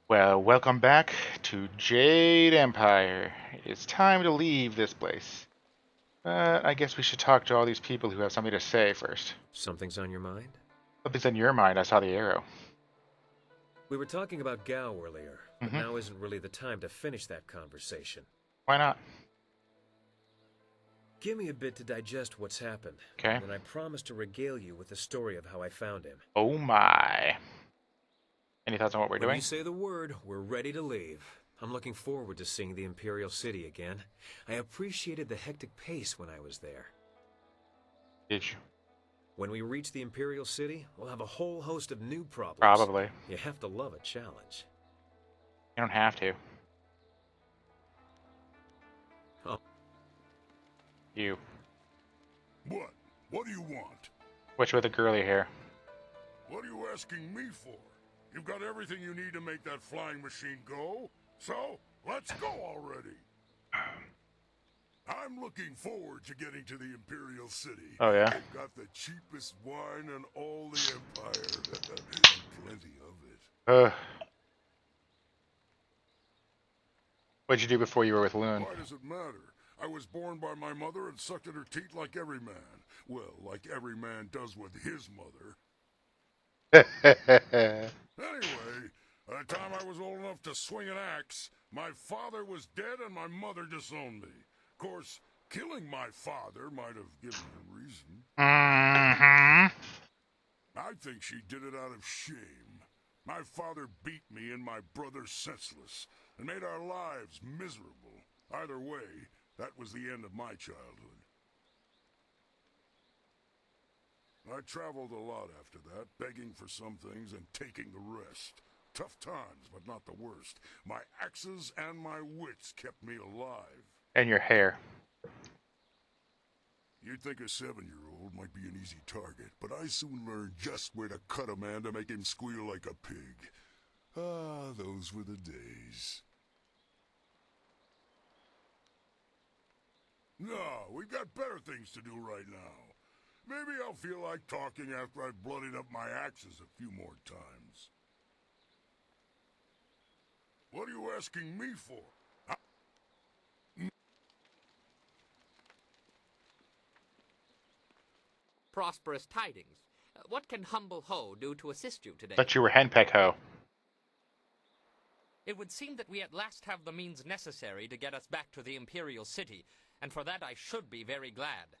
Well, welcome back to Jade Empire. It's time to leave this place. But I guess we should talk to all these people who have something to say first. Something's on your mind? Something's on your mind. I saw the arrow. We were talking about Gao earlier, but Mm-hmm. now isn't really the time to finish that conversation. Why not? Give me a bit to digest what's happened, Okay. and then I promise to regale you with the story of how I found him. Oh my. Any thoughts on what we're When you doing? say the word, we're ready to leave. I'm looking forward to seeing the Imperial City again. I appreciated the hectic pace when I was there. Did you? When we reach the Imperial City, we'll have a whole host of new problems. Probably. You have to love a challenge. You don't have to. Oh, You. What? What do you want? Which with the girly hair? What are you asking me for? You've got everything you need to make that flying machine go. So, let's go already. I'm looking forward to getting to the Imperial City. Oh yeah. They've got the cheapest wine in all the Empire. And plenty of it. What'd you do before you were with Loon? Why does it matter? I was born by my mother and sucked at her teat like every man. Well, like every man does with his mother. Anyway, by the time I was old enough to swing an axe, my father was dead and my mother disowned me. Of course, killing my father might have given her reason. Mm-hmm. I think she did it out of shame. My father beat me and my brother senseless, and made our lives miserable. Either way, that was the end of my childhood. I traveled a lot after that, begging for some things and taking the rest. Tough times, but not the worst. My axes and my wits kept me alive. And your hair. You'd think a 7-year-old might be an easy target, but I soon learned just where to cut a man to make him squeal like a pig. Ah, those were the days. No, we've got better things to do right now. Maybe I'll feel like talking after I've bloodied up my axes a few more times. What are you asking me for? Prosperous tidings. What can humble Ho do to assist you today? Thought you were Henpeck Ho. It would seem that we at last have the means necessary to get us back to the Imperial City, and for that I should be very glad.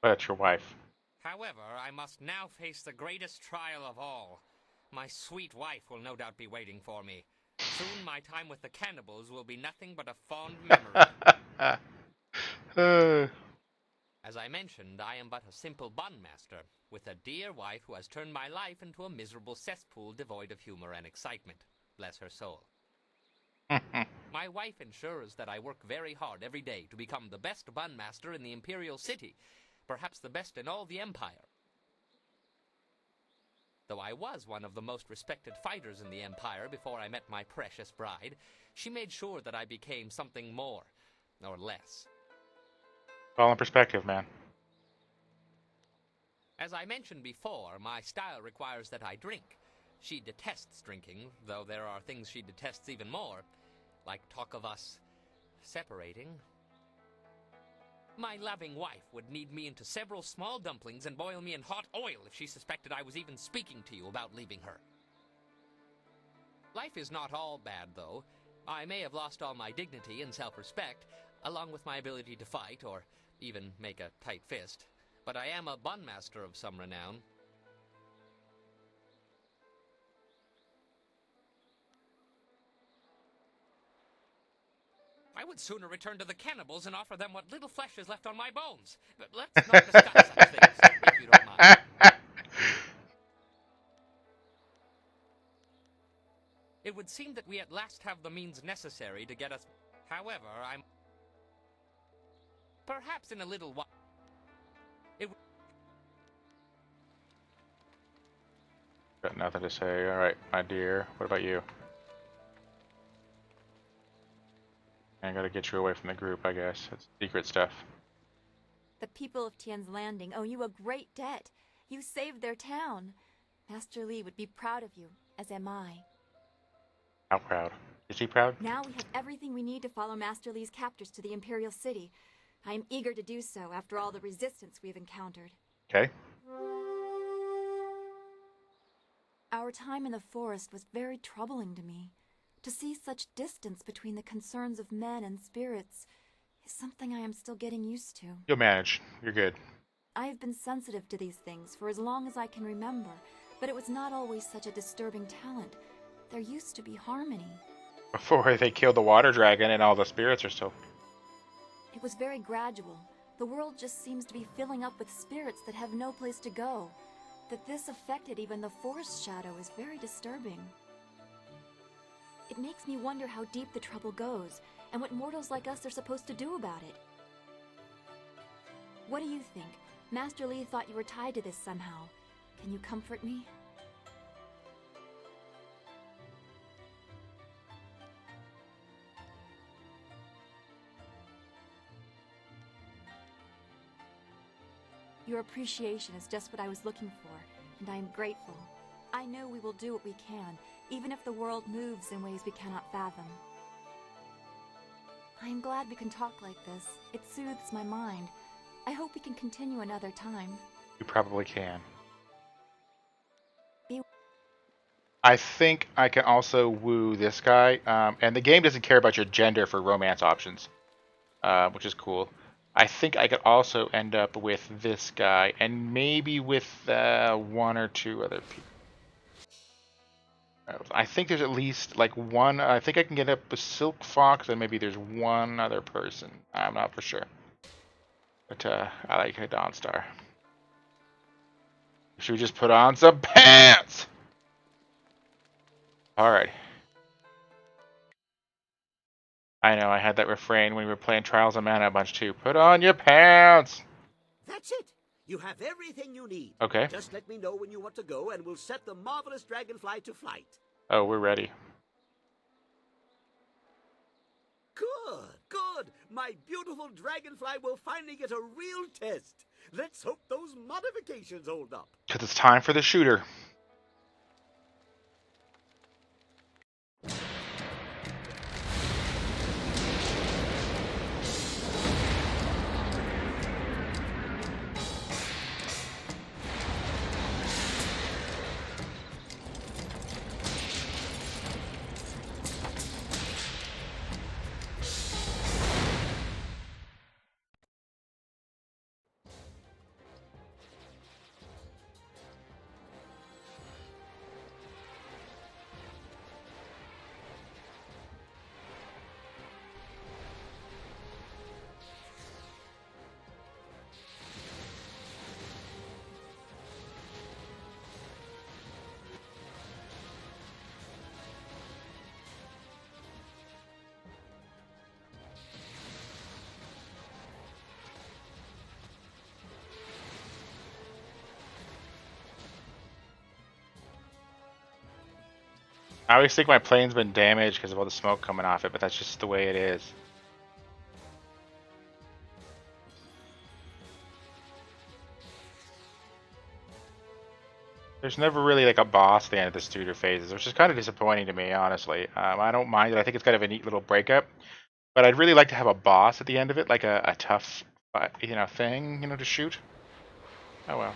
But that's your wife. However, I must now face the greatest trial of all. My sweet wife will no doubt be waiting for me. Soon my time with the cannibals will be nothing but a fond memory. Uh, As I mentioned, I am but a simple bun master, with a dear wife who has turned my life into a miserable cesspool devoid of humor and excitement. Bless her soul. My wife ensures that I work very hard every day to become the best bun master in the Imperial City, perhaps the best in all the Empire. Though I was one of the most respected fighters in the Empire before I met my precious bride, she made sure that I became something more, or less. all in perspective, man. As I mentioned before, my style requires that I drink. She detests drinking, though there are things she detests even more, like talk of us separating. My loving wife would knead me into several small dumplings and boil me in hot oil if she suspected I was even speaking to you about leaving her. Life is not all bad, though. I may have lost all my dignity and self-respect, along with my ability to fight, or even make a tight fist, but I am a bun master of some renown. I would sooner return to the cannibals and offer them what little flesh is left on my bones. But let's not discuss such things, if you don't mind. It would seem that we at last have the means necessary to get us. However, I'm. Perhaps in a little while. Got nothing to say. Alright, my dear. What about you? I gotta get you away from the group, I guess. It's secret stuff. The people of Tian's Landing owe you a great debt. You saved their town. Master Li would be proud of you, as am I. How proud? Is he proud? Now we have everything we need to follow Master Li's captors to the Imperial City. I am eager to do so after all the resistance we've encountered. Okay. Our time in the forest was very troubling to me. To see such distance between the concerns of men and spirits is something I am still getting used to. You'll manage. You're good. I have been sensitive to these things for as long as I can remember, but it was not always such a disturbing talent. There used to be harmony. Before they killed the water dragon and all the spirits are still... It was very gradual. The world just seems to be filling up with spirits that have no place to go. That this affected even the forest shadow is very disturbing. It makes me wonder how deep the trouble goes, and what mortals like us are supposed to do about it. What do you think? Master Li thought you were tied to this somehow. Can you comfort me? Your appreciation is just what I was looking for, and I am grateful. I know we will do what we can, even if the world moves in ways we cannot fathom. I am glad we can talk like this. It soothes my mind. I hope we can continue another time. You probably can. Be I think I can also woo this guy. And the game doesn't care about your gender for romance options, which is cool. I think I could also end up with this guy, and maybe with one or two other people. I think there's at least like one. I think I can get up with Silk Fox, and maybe there's one other person. I'm not for sure. But I like a Dawnstar. Should we just put on some pants? Alright. I know, I had that refrain when we were playing Trials of Mana a bunch too. Put on your pants! That's it. You have everything you need. Okay. Just let me know when you want to go, and we'll set the marvelous dragonfly to flight. Oh, we're ready. Good, good. My beautiful dragonfly will finally get a real test. Let's hope those modifications hold up. Because it's time for the shooter. I always think my plane's been damaged because of all the smoke coming off it, but that's just the way it is. There's never really like a boss at the end of the shooter phases, which is kind of disappointing to me, honestly. I don't mind it. I think it's kind of a neat little breakup, but I'd really like to have a boss at the end of it, like a tough, thing, to shoot. Oh well.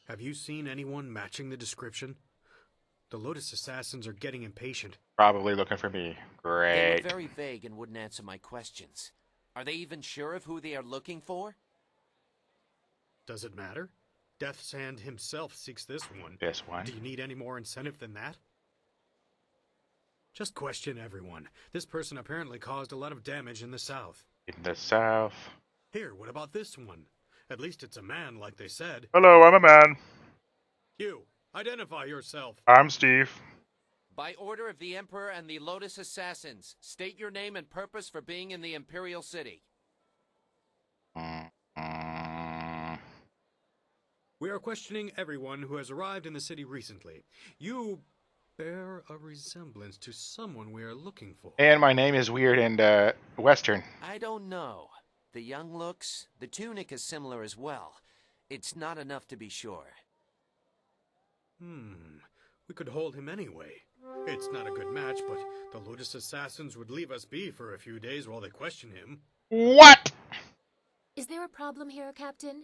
Have you seen anyone matching the description? The Lotus Assassins are getting impatient. Probably looking for me. They Great. were very vague and wouldn't answer my questions. Are they even sure of who they are looking for? Does it matter? Death's Hand himself seeks this one. This one. Do you need any more incentive than that? Just question everyone. This person apparently caused a lot of damage in the south. In the south. Here, what about this one? At least it's a man, like they said. Hello, I'm a man. You, identify yourself. I'm Steve. By order of the Emperor and the Lotus Assassins, state your name and purpose for being in the Imperial City. We are questioning everyone who has arrived in the city recently. You bear a resemblance to someone we are looking for. And my name is weird and Western. I don't know. The young looks, the tunic is similar as well. It's not enough to be sure. We could hold him anyway. It's not a good match, but the Lotus Assassins would leave us be for a few days while they question him. What? Is there a problem here, Captain?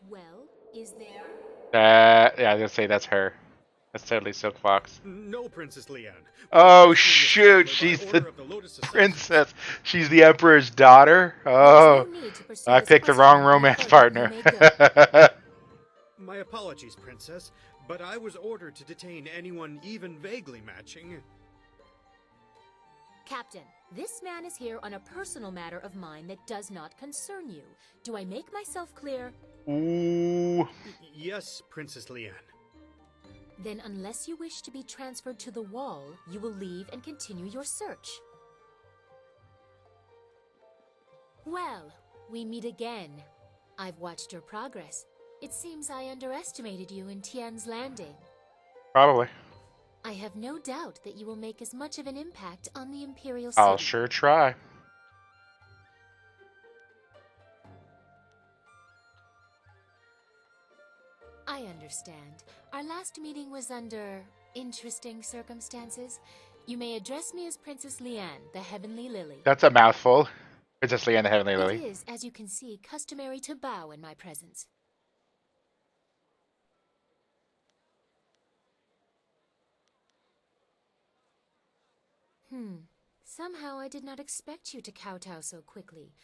Well, is there? Yeah, I was gonna say that's her. That's totally Silk Fox. No, Princess Leanne. Oh shoot, she's the princess. She's the Emperor's daughter. Oh, There's no need to pursue I this picked the wrong question any romance further. You partner. may go. My apologies, Princess, but I was ordered to detain anyone even vaguely matching. Captain, this man is here on a personal matter of mine that does not concern you. Do I make myself clear? Ooh. Yes, Princess Leanne. Then unless you wish to be transferred to the wall, you will leave and continue your search. Well, we meet again. I've watched your progress. It seems I underestimated you in Tian's Landing. Probably. I have no doubt that you will make as much of an impact on the Imperial City. I'll sure try. I understand. Our last meeting was under interesting circumstances. You may address me as Princess Leanne, the Heavenly Lily. That's a mouthful. Princess Leanne, the Heavenly It Lily. is, as you can see, customary to bow in my presence. Somehow I did not expect you to kowtow so quickly.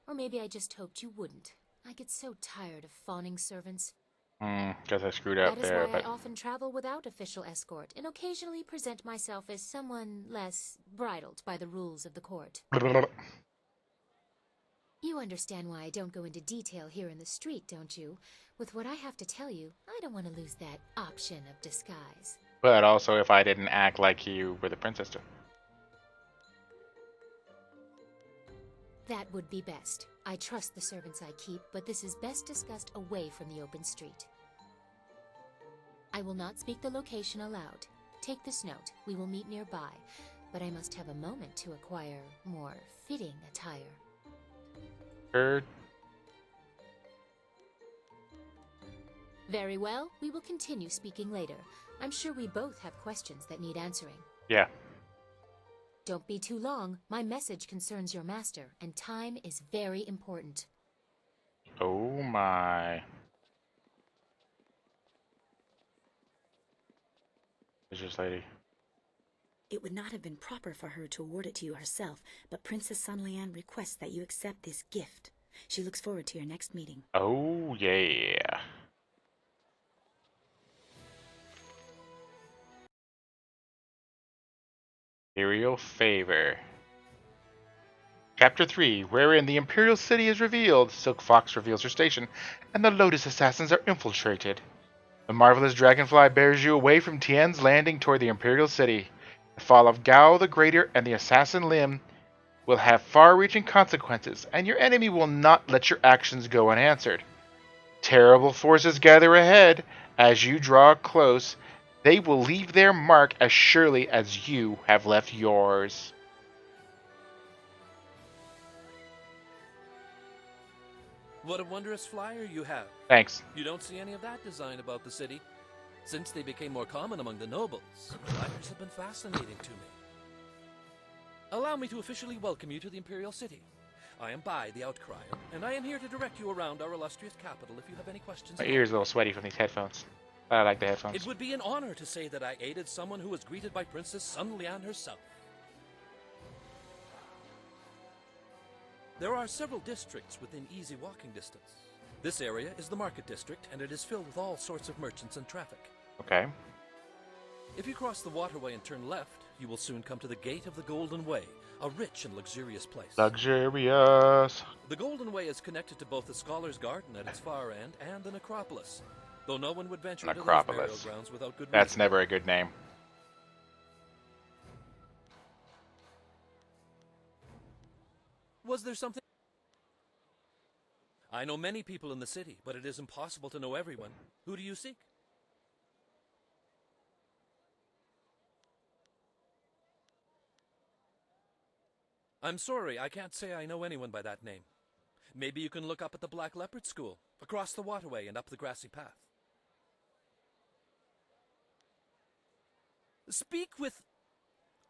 Or maybe I just hoped you wouldn't. I get so tired of fawning servants. Guess I screwed up That is there, why but I often travel without official escort, and occasionally present myself as someone less bridled by the rules of the court. You understand why I don't go into detail here in the street, don't you? With what I have to tell you, I don't want to lose that option of disguise. But also if I didn't act like you were the princess too. That would be best. I trust the servants I keep, but this is best discussed away from the open street. I will not speak the location aloud. Take this note. We will meet nearby, but I must have a moment to acquire more fitting attire. Heard. Very well. We will continue speaking later. I'm sure we both have questions that need answering. Yeah. Don't be too long. My message concerns your master, and time is very important. Oh my. Who's this lady? It would not have been proper for her to award it to you herself, but Princess Sun Lian requests that you accept this gift. She looks forward to your next meeting. Oh yeah. Imperial Favor. Chapter 3, wherein the Imperial City is revealed, Silk Fox reveals her station, and the Lotus Assassins are infiltrated. The marvelous dragonfly bears you away from Tian's Landing toward the Imperial City. The fall of Gao the Greater and the Assassin Lim will have far-reaching consequences, and your enemy will not let your actions go unanswered. Terrible forces gather ahead. As you draw close, they will leave their mark as surely as you have left yours. What a wondrous flyer you have. Thanks. You don't see any of that design about the city. Since they became more common among the nobles, flyers have been fascinating to me. Allow me to officially welcome you to the Imperial City. I am Bai, the Outcrier, and I am here to direct you around our illustrious capital if you have any questions. My ear's a little sweaty from these headphones. I like the headphones. It would be an honor to say that I aided someone who was greeted by Princess Sun Lian herself. There are several districts within easy walking distance. This area is the market district, and it is filled with all sorts of merchants and traffic. Okay. If you cross the waterway and turn left, you will soon come to the Gate of the Golden Way, a rich and luxurious place. Luxurious. The Golden Way is connected to both the Scholar's Garden at its far end and the Necropolis, though no one would venture into those burial grounds without good reason. That's never a good name. Was there something? I know many people in the city, but it is impossible to know everyone. Who do you seek? I'm sorry, I can't say I know anyone by that name. Maybe you can look up at the Black Leopard School, across the waterway and up the grassy path. Speak with...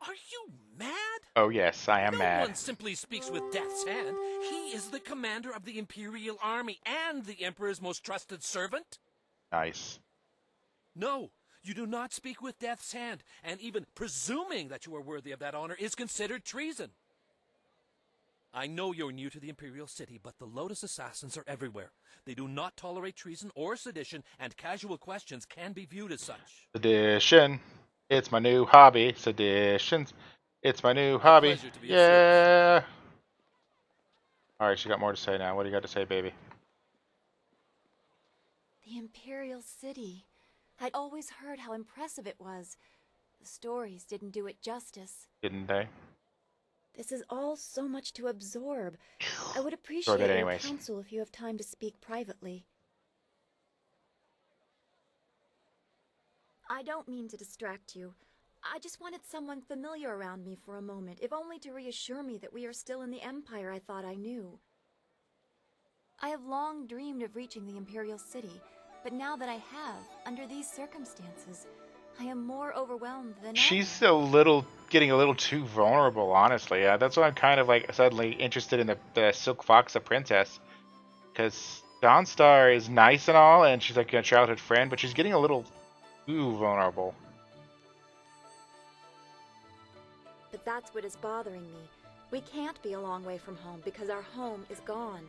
Are you mad? Oh yes, I am No mad. one simply speaks with Death's hand. He is the commander of the Imperial Army and the Emperor's most trusted servant. Nice. No, you do not speak with Death's hand, and even presuming that you are worthy of that honor is considered treason. I know you're new to the Imperial City, but the Lotus Assassins are everywhere. They do not tolerate treason or sedition, and casual questions can be viewed as such. Sedition. It's my new hobby. Seditions. It's my new A hobby. pleasure to be of Yeah. Alright, she got more to say now. What do you got to say, baby? The Imperial City. I'd always heard how impressive it was. The stories didn't do it justice. Didn't they? This is all so much to absorb. I would Absorb appreciate it your anyways. counsel if you have time to speak privately. I don't mean to distract you. I just wanted someone familiar around me for a moment, if only to reassure me that we are still in the Empire I thought I knew. I have long dreamed of reaching the Imperial City, but now that I have, under these circumstances, I am more overwhelmed than She's ever. getting a little too vulnerable, honestly. That's why I'm kind of like suddenly interested in the Silk Fox, the princess, because Dawnstar is nice and all, and she's like a childhood friend, but she's getting a little too vulnerable. But that's what is bothering me. We can't be a long way from home because our home is gone.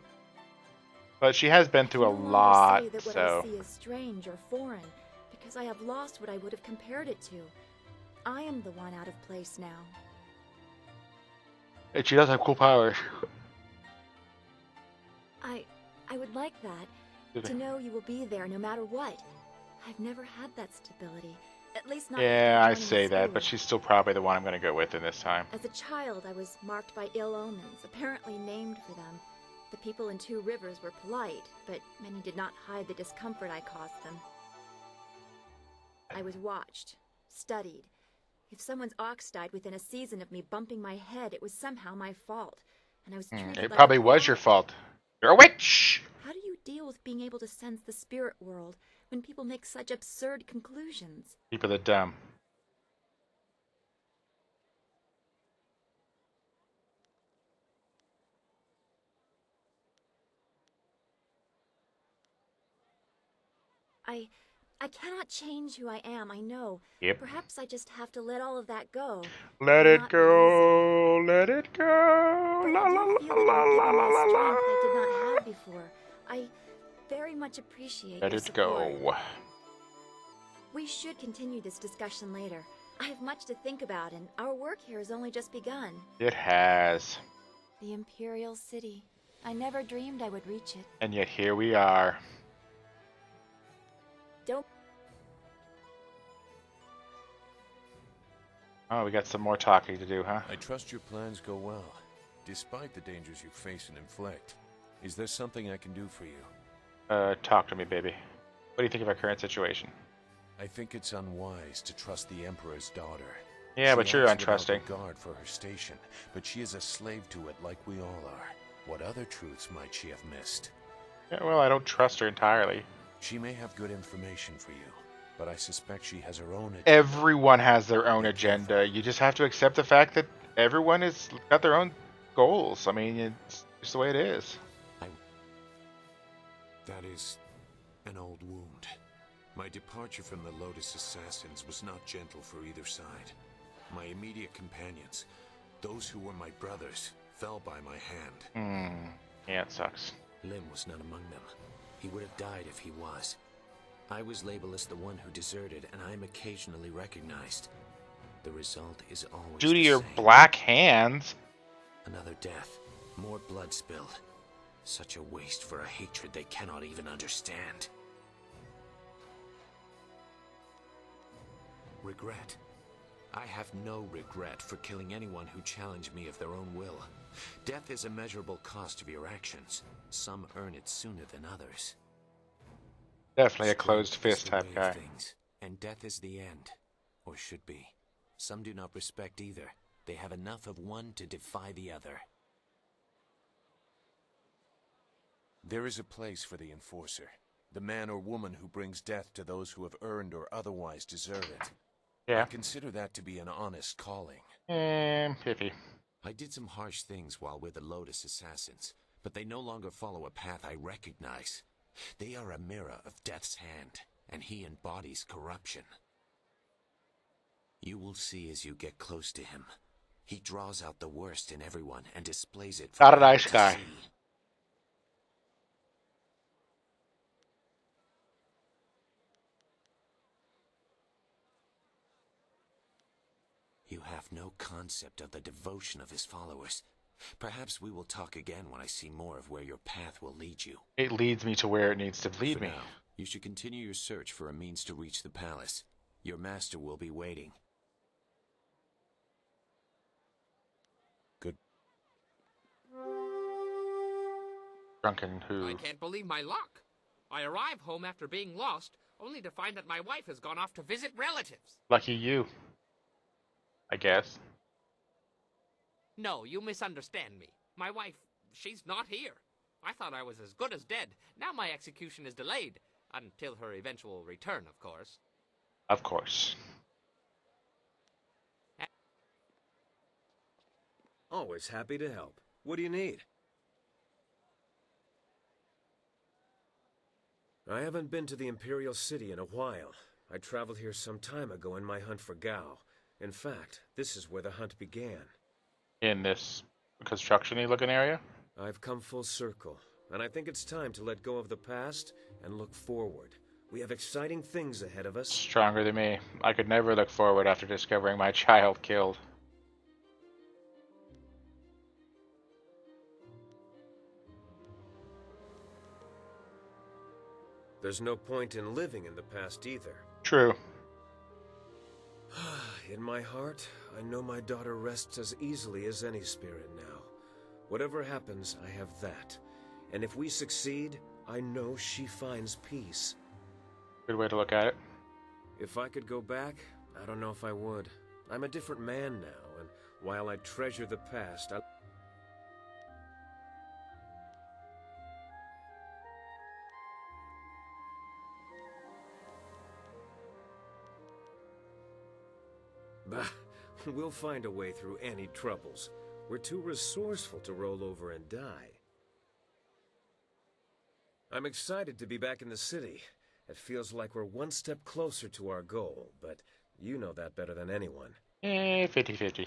But she has been through a I can no lot, longer say that what so I see is strange or foreign because I have lost what I would have compared it to. I am the one out of place now. and she does have cool powers. I would like that, to know you will be there no matter what. I've never had that stability, at least not Yeah, before I joining say the that, school. but she's still probably the one I'm going to go with in this time. As a child, I was marked by ill omens, apparently named for them. The people in Two Rivers were polite, but many did not hide the discomfort I caused them. I was watched, studied. If someone's ox died within a season of me bumping my head, it was somehow my fault, and I was treated It like probably a was your god. fault. You're a witch! How do you deal with being able to sense the spirit world when people make such absurd conclusions? People are dumb. I cannot change who I am, I know. Yep. Perhaps I just have to let all of that go. Let May it not be easy. go, let it go. But La I la do la feel that la you've given la me a la la. strength I did not have before. I very much appreciate Let your it support. go. We should continue this discussion later. I have much to think about, and our work here has only just begun. It has. The Imperial City. I never dreamed I would reach it. And yet here we are. Don't... Oh, we got some more talking to do, huh? I trust your plans go well, despite the dangers you face and inflict. Is there something I can do for you? Talk to me, baby. What do you think of our current situation? I think it's unwise to trust the Emperor's daughter. Yeah, but She you're acts without untrusting. regard for her station, but she is a slave to it like we all are. What other truths might she have missed? Yeah, well, I don't trust her entirely. She may have good information for you, but I suspect she has her own agenda. Everyone has their own agenda. You just have to accept the fact that everyone has got their own goals. I mean, it's just the way it is. That is an old wound. My departure from the Lotus Assassins was not gentle for either side. My immediate companions, those who were my brothers, fell by my hand. Yeah, it sucks. Lim was not among them. He would have died if he was. I was labeled as the one who deserted, and I am occasionally recognized. The result is always Due to the your same. black hands. Another death. More blood spilled. Such a waste for a hatred they cannot even understand. Regret. I have no regret for killing anyone who challenged me of their own will. Death is a measurable cost of your actions. Some earn it sooner than others. Definitely a closed Strength is fist the type way of guy. things, and death is the end, or should be. Some do not respect either. They have enough of one to defy the other. There is a place for the enforcer, the man or woman who brings death to those who have earned or otherwise deserve it. Yeah. I consider that to be an honest calling. Piffy. I did some harsh things while with the Lotus Assassins, but they no longer follow a path I recognize. They are a mirror of Death's hand, and he embodies corruption. You will see as you get close to him. He draws out the worst in everyone and displays it for Not a all nice to guy. see. You have no concept of the devotion of his followers. Perhaps we will talk again when I see more of where your path will lead you. It leads me to where it needs to lead For me. now, you should continue your search for a means to reach the palace. Your master will be waiting. Good. Drunken who? I can't believe my luck. I arrive home after being lost, only to find that my wife has gone off to visit relatives. Lucky you. I guess. No, you misunderstand me. My wife, she's not here. I thought I was as good as dead. Now my execution is delayed. Until her eventual return, of course. Of course. Always happy to help. What do you need? I haven't been to the Imperial City in a while. I traveled here some time ago in my hunt for Gao. In fact, this is where the hunt began. In this construction-y looking area? I've come full circle, and I think it's time to let go of the past and look forward. We have exciting things ahead of us. Stronger than me. I could never look forward after discovering my child killed. There's no point in living in the past either. True. In my heart, I know my daughter rests as easily as any spirit now. Whatever happens, I have that. And if we succeed, I know she finds peace. Good way to look at it. If I could go back, I don't know if I would. I'm a different man now, and while I treasure the past, Bah, we'll find a way through any troubles. We're too resourceful to roll over and die. I'm excited to be back in the city. It feels like we're one step closer to our goal, but you know that better than anyone. 50-50.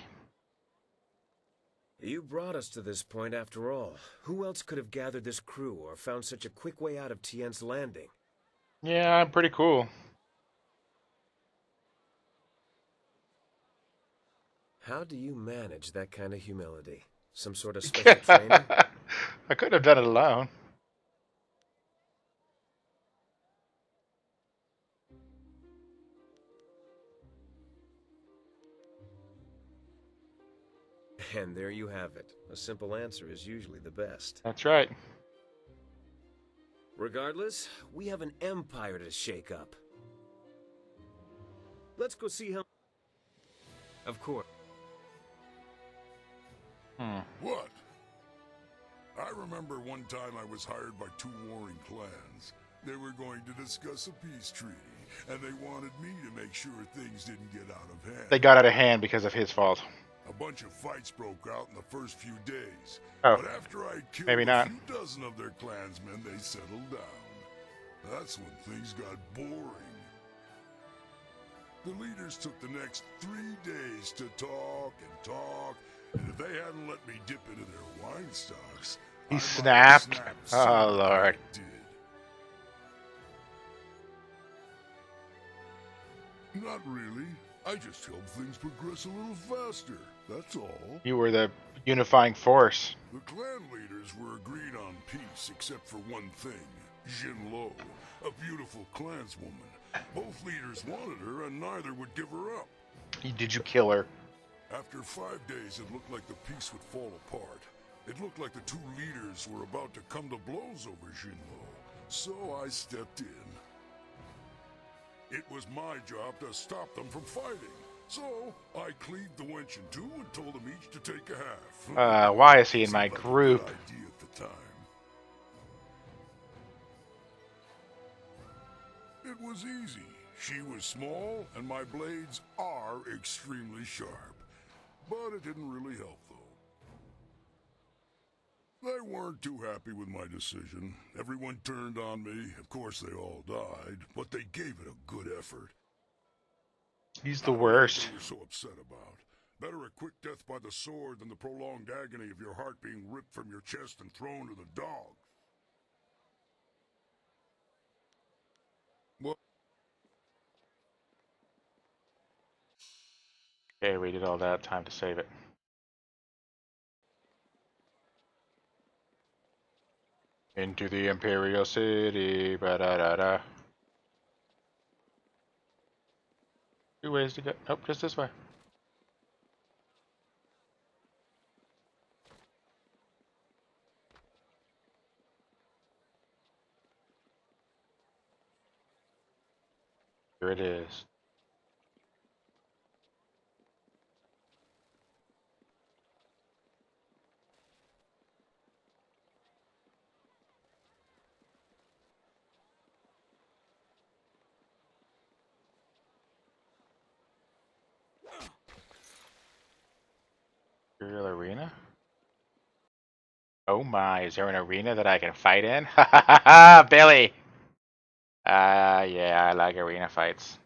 You brought us to this point after all. Who else could have gathered this crew or found such a quick way out of Tien's Landing? Yeah, I'm pretty cool. How do you manage that kind of humility? Some sort of special training? I couldn't have done it alone. And there you have it. A simple answer is usually the best. That's right. Regardless, we have an empire to shake up. Let's go see how... Of course. What? I remember one time I was hired by two warring clans. They were going to discuss a peace treaty, and they wanted me to make sure things didn't get out of hand. They got out of hand because of his fault. A bunch of fights broke out in the first few days. Oh, but after I killed maybe a not. few dozen of their clansmen, they settled down. That's when things got boring. The leaders took the next 3 days to talk and talk, and if they hadn't let me dip into their wine stocks, He I might have snapped. snapped sooner Oh, than Lord. I did. Not really. I just hope things progress a little faster, that's all. You were the unifying force. The clan leaders were agreed on peace except for one thing. Jinlo, a beautiful clanswoman. Both leaders wanted her and neither would give her up. Did you kill her? After 5 days, it looked like the peace would fall apart. It looked like the two leaders were about to come to blows over Jinlo. So I stepped in. It was my job to stop them from fighting. So I cleaved the wench in two and told them each to take a half. Why is he in my Seemed like a group? good idea at the time. It was easy. She was small, and my blades are extremely sharp. But it didn't really help, though. They weren't too happy with my decision. Everyone turned on me. Of course, they all died, but they gave it a good effort. He's the I don't know what worst. they were so upset about. Better a quick death by the sword than the prolonged agony of your heart being ripped from your chest and thrown to the dogs. Well, Okay, we did all that. Time to save it. Into the Imperial City. Ba-da-da-da. 2 ways to go. Nope, just this way. Here it is. Imperial Arena? Oh my, is there an arena that I can fight in? Ha ha ha ha! Billy! Yeah, I like arena fights.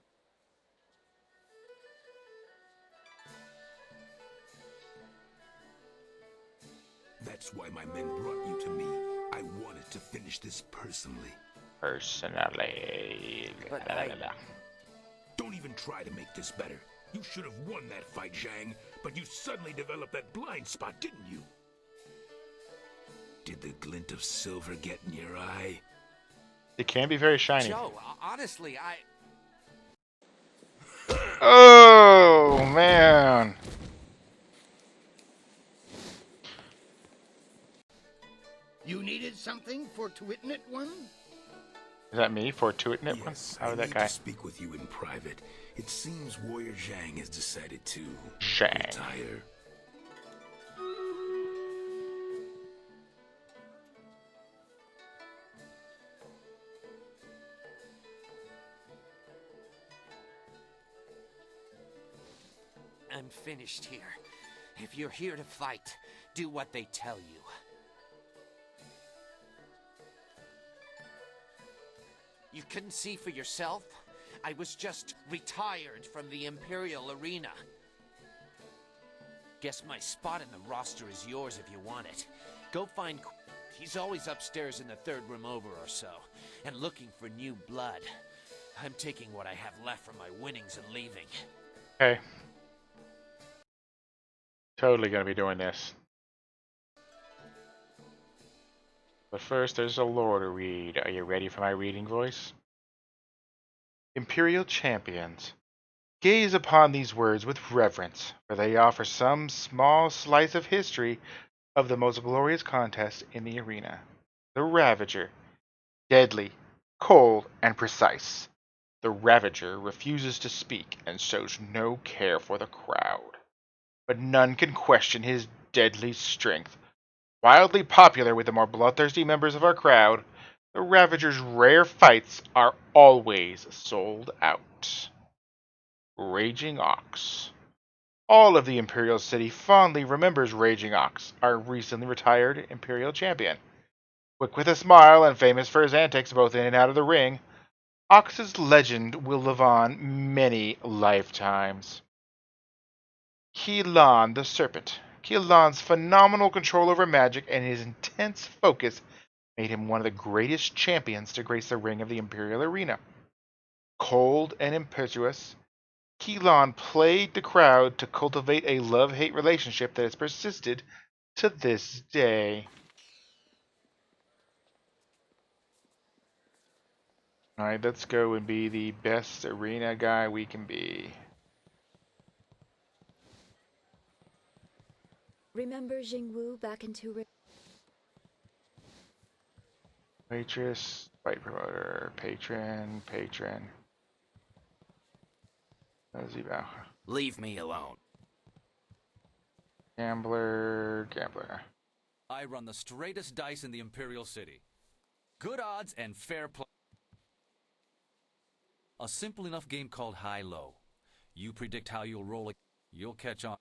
That's why my men brought you to me. I wanted to finish this personally. Personally. But Don't even try to make this better. You should have won that fight, Zhang, but you suddenly developed that blind spot, didn't you? Did the glint of silver get in your eye? It can be very shiny. Joe, honestly, Oh, man. You needed something for Twitnit one? Is that me for Twitnit one? Yes, How I did that need guy? to speak with you in private. It seems Warrior Zhang has decided to Zhang. retire. I'm finished here. If you're here to fight, do what they tell you. You couldn't see for yourself? I was just retired from the Imperial Arena. Guess my spot in the roster is yours if you want it. Go find... He's always upstairs in the 3rd room over or so, and looking for new blood. I'm taking what I have left from my winnings and leaving. Okay. Totally gonna be doing this. But first, there's a lore to read. Are you ready for my reading voice? Imperial Champions. Gaze upon these words with reverence, for they offer some small slice of history of the most glorious contest in the arena. The Ravager. Deadly, cold, and precise. The Ravager refuses to speak and shows no care for the crowd. But none can question his deadly strength. Wildly popular with the more bloodthirsty members of our crowd, the Ravager's rare fights are always sold out. Raging Ox. All of the Imperial City fondly remembers Raging Ox, our recently retired Imperial champion. Quick with a smile and famous for his antics both in and out of the ring, Ox's legend will live on many lifetimes. Qi the Serpent. Qi phenomenal control over magic and his intense focus made him one of the greatest champions to grace the ring of the Imperial Arena. Cold and impetuous, Qi played the crowd to cultivate a love-hate relationship that has persisted to this day. Alright, let's go and be the best arena guy we can be. Remember Jingwu back in Two Rivers? Waitress, fight promoter, patron. Zibo. Leave me alone. Gambler. I run the straightest dice in the Imperial City. Good odds and fair play. A simple enough game called high-low. You predict how you'll roll it, you'll catch on.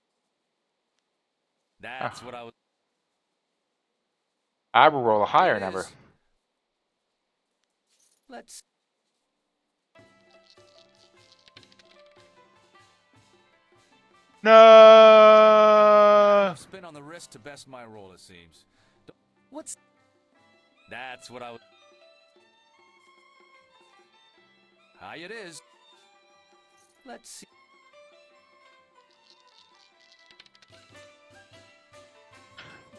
That's what I was... I will roll a higher number. Let's... No! Spin on the wrist to best my roll, it seems. What's... That's what I was... High it is. Let's see.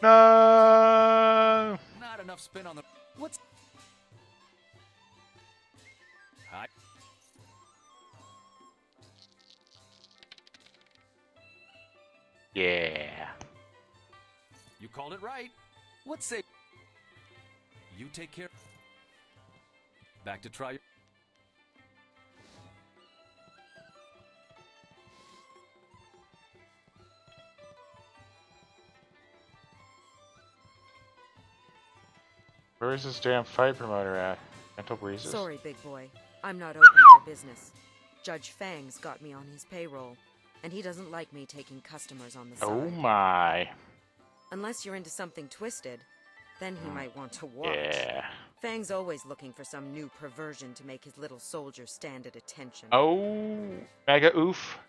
No! Not enough spin on the... What's... High. Yeah. You called it right. What's say? You take care. Back to try. Where is this damn fight promoter at? Gentle Breezes. Sorry, big boy. I'm not open for business. Judge Fang's got me on his payroll, and he doesn't like me taking customers on the side. Oh my. Unless you're into something twisted, then he might want to watch. Yeah. Fang's always looking for some new perversion to make his little soldier stand at attention. Oh, mega oof.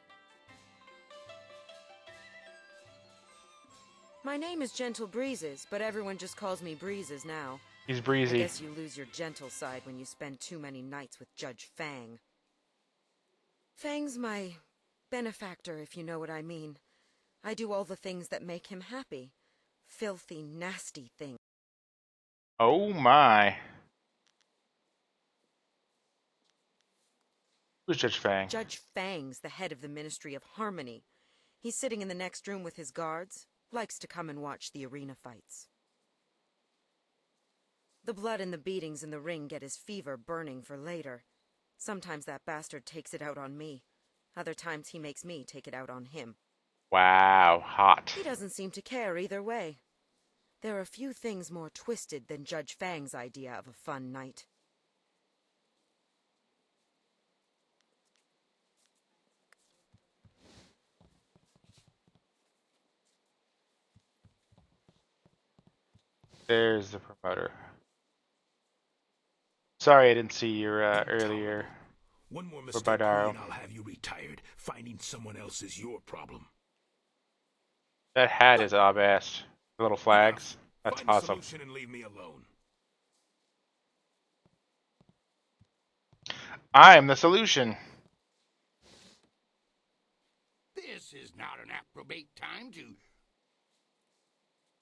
My name is Gentle Breezes, but everyone just calls me Breezes now. He's breezy. I guess you lose your gentle side when you spend too many nights with Judge Fang. Fang's my benefactor, if you know what I mean. I do all the things that make him happy. Filthy, nasty things. Oh my. Who's Judge Fang? Judge Fang's the head of the Ministry of Harmony. He's sitting in the next room with his guards. Likes to come and watch the arena fights. The blood and the beatings in the ring get his fever burning for later. Sometimes that bastard takes it out on me. Other times he makes me take it out on him. Wow, hot. He doesn't seem to care either way. There are few things more twisted than Judge Fang's idea of a fun night. There's the promoter. Sorry I didn't see your earlier. One more mistake, and I'll have you retired. Finding someone else is your problem. That hat is ass. The little flags. That's Find awesome. a solution and leave me alone. I am the solution. This is not an approbate time to...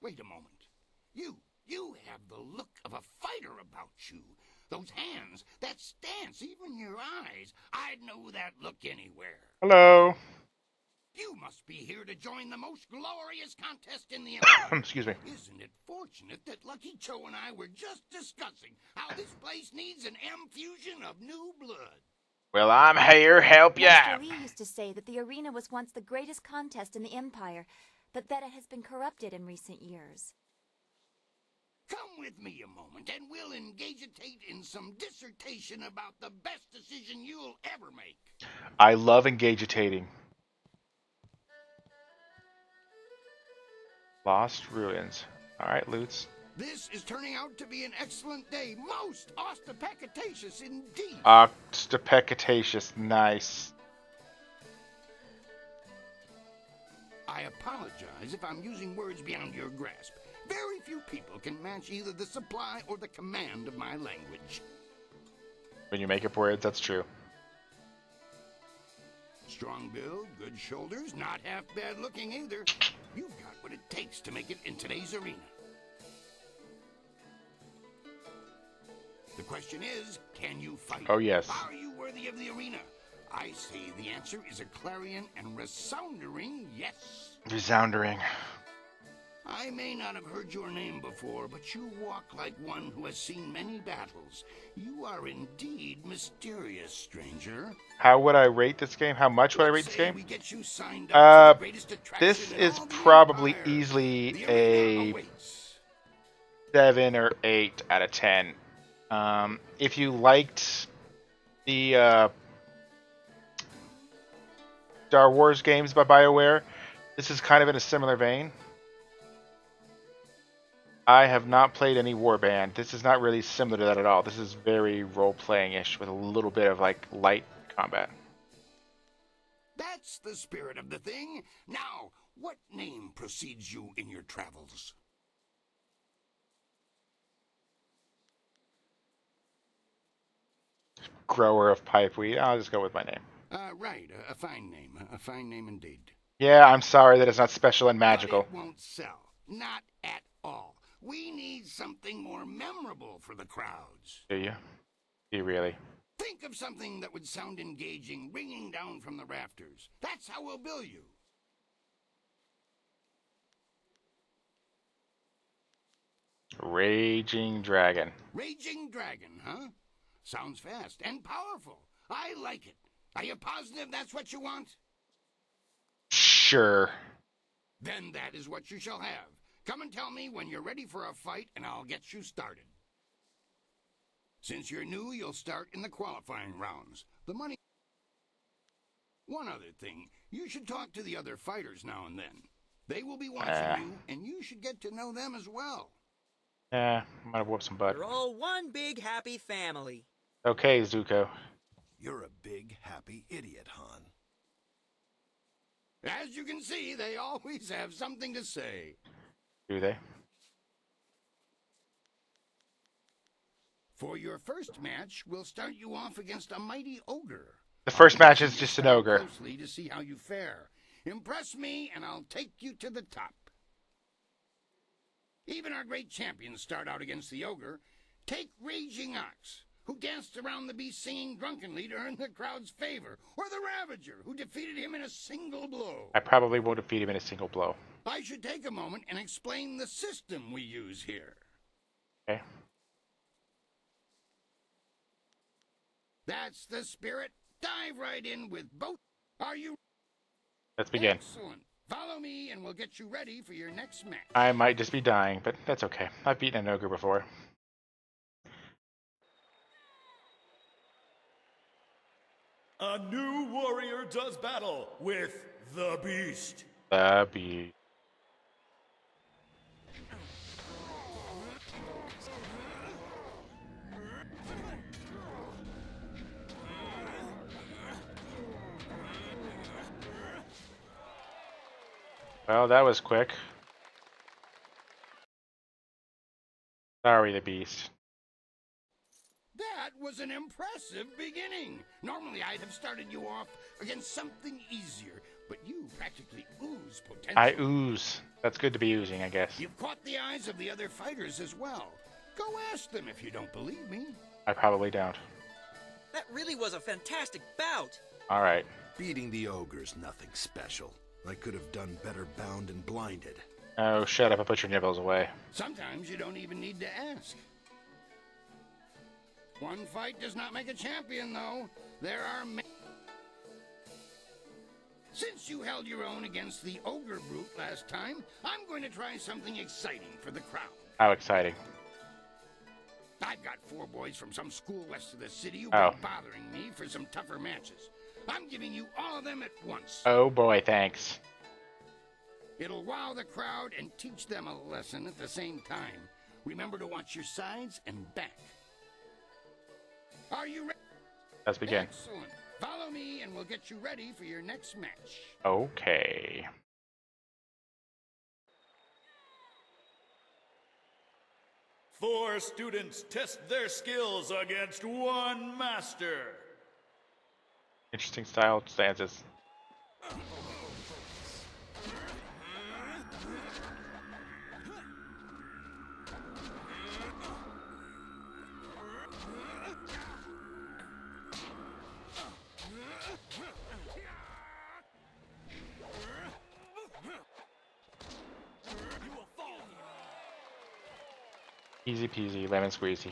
Wait a moment. You have the look of a fighter about you. Those hands, that stance, even your eyes. I'd know that look anywhere. Hello. You must be here to join the most glorious contest in the Empire. Excuse me. Isn't it fortunate that Lucky Cho and I were just discussing how this place needs an M-fusion of new blood? Well, I'm here help ya. Master Lee used to say that the arena was once the greatest contest in the Empire, but that it has been corrupted in recent years. Come with me a moment, and we'll engagitate in some dissertation about the best decision you'll ever make. I love engagitating. Lost Ruins. Alright, Lutz. This is turning out to be an excellent day. Most ostentatious indeed. Ostentatious. Nice. I apologize if I'm using words beyond your grasp. Very few people can match either the supply or the command of my language. When you make up words, that's true. Strong build, good shoulders, not half bad looking either. You've got what it takes to make it in today's arena. The question is, can you fight? Oh, yes. Are you worthy of the arena? I say the answer is a clarion and resounding yes. Resounding. I may not have heard your name before, but you walk like one who has seen many battles. You are indeed mysterious, stranger. How would I rate this game? How much would I rate this game? We get you signed up for the greatest attraction This in is all the probably Empire. easily The arena a awaits. 7 or 8 out of 10. If you liked the Star Wars games by BioWare, this is kind of in a similar vein. I have not played any Warband. This is not really similar to that at all. This is very role-playing-ish with a little bit of like light combat. That's the spirit of the thing. Now, what name precedes you in your travels? Grower of pipeweed. I'll just go with my name. Right, a fine name. A fine name indeed. Yeah, I'm sorry that it's not special and magical. But it won't sell. Not at all. We need something more memorable for the crowds. Do you? Do you really? Think of something that would sound engaging, ringing down from the rafters. That's how we'll bill you. Raging Dragon. Raging Dragon, huh? Sounds fast and powerful. I like it. Are you positive that's what you want? Sure. Then that is what you shall have. Come and tell me when you're ready for a fight, and I'll get you started. Since you're new, you'll start in the qualifying rounds. The money... One other thing, you should talk to the other fighters now and then. They will be watching you, and you should get to know them as well. Yeah, I might have whooped some butt. We're all one big happy family. Okay, Zuko. You're a big happy idiot, Han. As you can see, they always have something to say. Do they? For your first match, we'll start you off against a mighty ogre. The first match is just an ogre. Closely to see how you fare. Impress me, and I'll take you to the top. Even our great champions start out against the ogre. Take Raging Ox, who danced around the beast singing drunkenly to earn the crowd's favor, or the Ravager, who defeated him in a single blow. I probably won't defeat him in a single blow. I should take a moment and explain the system we use here. Okay. That's the spirit. Dive right in with both. Are you? Let's begin. Excellent. Follow me and we'll get you ready for your next match. I might just be dying, but that's okay. I've beaten an ogre before. A new warrior does battle with the Beast. The Beast. Well, that was quick. Sorry, the Beast. That was an impressive beginning. Normally, I'd have started you off against something easier, but you practically ooze potential. I ooze. That's good to be oozing, I guess. You've caught the eyes of the other fighters as well. Go ask them if you don't believe me. I probably don't. That really was a fantastic bout. All right. Beating the ogre's nothing special. I could have done better bound and blinded. Oh, shut up and put your nibbles away. Sometimes you don't even need to ask. One fight does not make a champion, though. There are many. Since you held your own against the ogre brute last time, I'm going to try something exciting for the crowd. How exciting. I've got 4 boys from some school west of the city who've been bothering me for some tougher matches. I'm giving you all of them at once. Oh boy, thanks. It'll wow the crowd and teach them a lesson at the same time. Remember to watch your sides and back. Are you ready? Let's begin. Excellent. Follow me and we'll get you ready for your next match. Okay. Four students test their skills against one master. Interesting style stances. You will fall Easy peasy, lemon squeezy.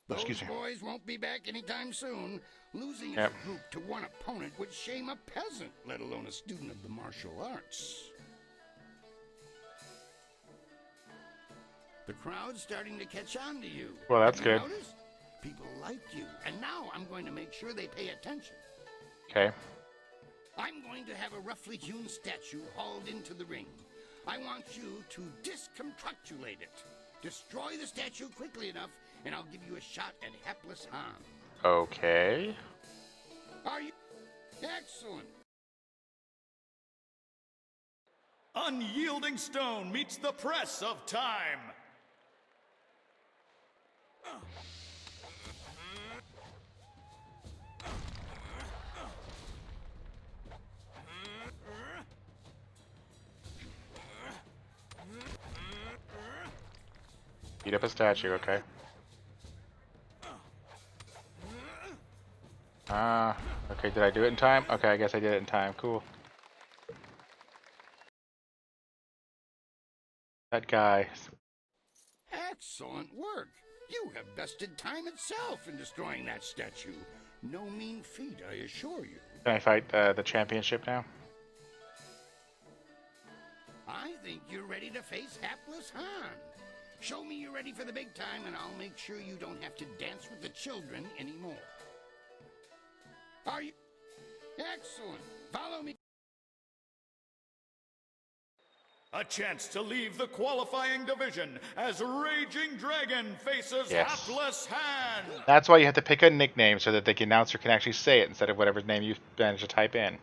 Those Excuse me. boys won't be back anytime soon. Losing as Yep. a group to one opponent would shame a peasant, let alone a student of the martial arts. The crowd's starting to catch on to you. Well, that's Have you good. noticed? People like you, and now I'm going to make sure they pay attention. Okay. I'm going to have a roughly hewn statue hauled into the ring. I want you to disconstructulate it. Destroy the statue quickly enough, and I'll give you a shot at hapless Han. Okay. Are you? Excellent. Unyielding stone meets the press of time. Beat up a statue, okay. Okay, did I do it in time? Okay, I guess I did it in time. Cool. That guy. Excellent work. You have bested time itself in destroying that statue. No mean feat, I assure you. Can I fight the championship now? I think you're ready to face hapless Han. Show me you're ready for the big time, and I'll make sure you don't have to dance with the children anymore. Are you? Excellent. Follow me. A chance to leave the qualifying division as Raging Dragon faces Yes. Hapless Han. That's why you have to pick a nickname so that the announcer can actually say it instead of whatever name you managed to type in.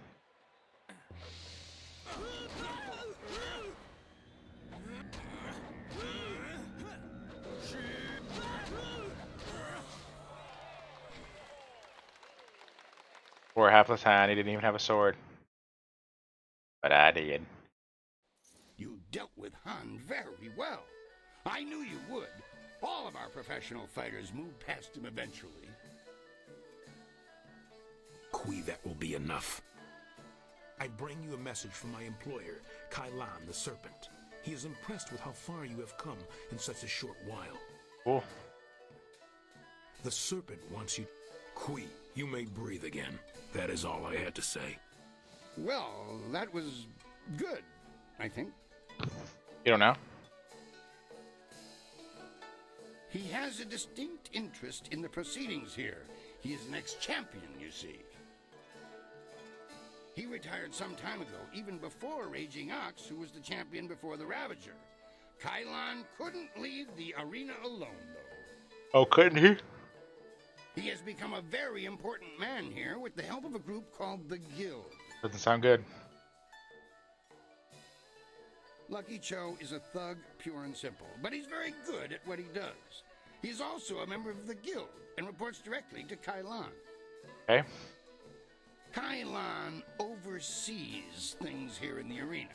Poor hapless Han, he didn't even have a sword. But I did. You dealt with Han very well. I knew you would. All of our professional fighters move past him eventually. Kui, that will be enough. I bring you a message from my employer, Kailan the Serpent. He is impressed with how far you have come in such a short while. Cool. The Serpent wants you... Kui, you may breathe again. That is all I had to say. Well, that was good, I think. You don't know? He has a distinct interest in the proceedings here. He is an ex-champion, you see. He retired some time ago, even before Raging Ox, who was the champion before the Ravager. Kailan couldn't leave the arena alone, though. Oh, couldn't he? He has become a very important man here with the help of a group called the Guild. Doesn't sound good. Lucky Cho is a thug, pure and simple, but he's very good at what he does. He's also a member of the Guild and reports directly to Kailan. Okay. Kailan oversees things here in the arena,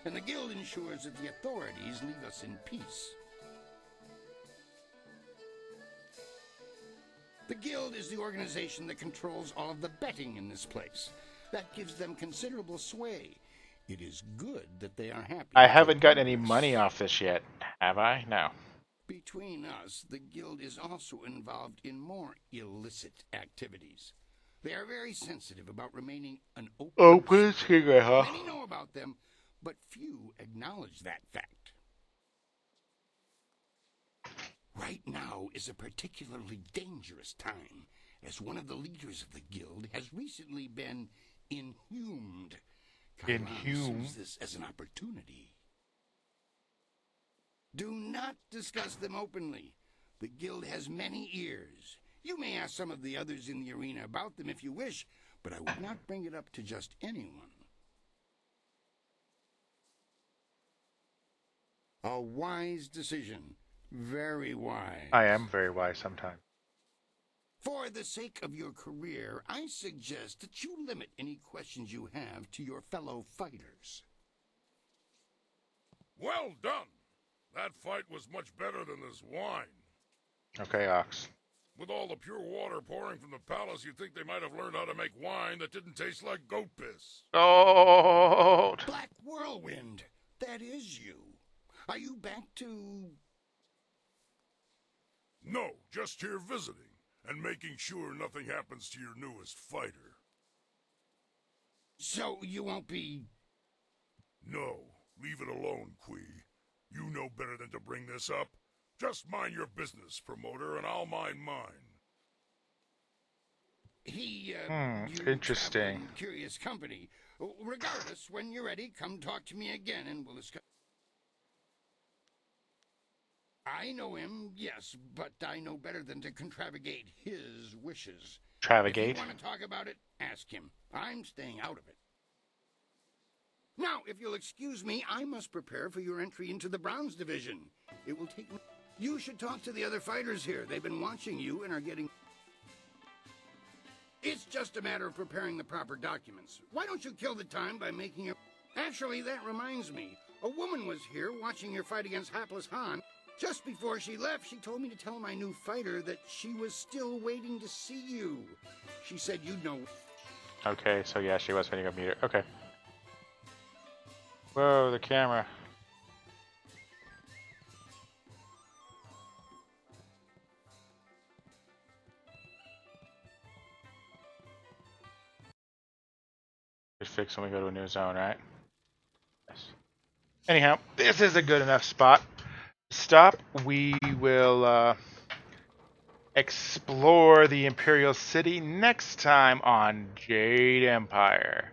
and the Guild ensures that the authorities leave us in peace. The Guild is the organization that controls all of the betting in this place. That gives them considerable sway. It is good that they are happy. I haven't gotten any money off this yet, have I? No. Between us, the Guild is also involved in more illicit activities. They are very sensitive about remaining an open secret, huh? Many know about them, but few acknowledge that fact. Right now is a particularly dangerous time, as one of the leaders of the Guild has recently been inhumed. Kailan sees this as an opportunity. Do not discuss them openly. The Guild has many ears. You may ask some of the others in the arena about them if you wish, but I would not bring it up to just anyone. A wise decision. Very wise. I am very wise sometimes. For the sake of your career, I suggest that you limit any questions you have to your fellow fighters. Well done! That fight was much better than this wine. Okay, Ox. With all the pure water pouring from the palace, you'd think they might have learned how to make wine that didn't taste like goat piss. Oh! Black Whirlwind! That is you. Are you back to... No, just here visiting, and making sure nothing happens to your newest fighter. So you won't be... No, leave it alone, Qui. You know better than to bring this up. Just mind your business, promoter, and I'll mind mine. You interesting. travel in curious company. Regardless, when you're ready, come talk to me again and we'll discuss. I know him, yes, but I know better than to contravigate his wishes. Travagate? If you want to talk about it, ask him. I'm staying out of it. Now, if you'll excuse me, I must prepare for your entry into the Bronze Division. It will take me... You should talk to the other fighters here. They've been watching you and are getting... It's just a matter of preparing the proper documents. Why don't you kill the time by making a... Actually, that reminds me. A woman was here watching your fight against Hapless Han. Just before she left, she told me to tell my new fighter that she was still waiting to see you. She said you'd know... Okay, so yeah, she was waiting to meet her. Okay. Whoa, the camera. Just fix when we go to a new zone, right? Yes. Anyhow, this is a good enough spot. Stop. We will explore the Imperial City next time on Jade Empire.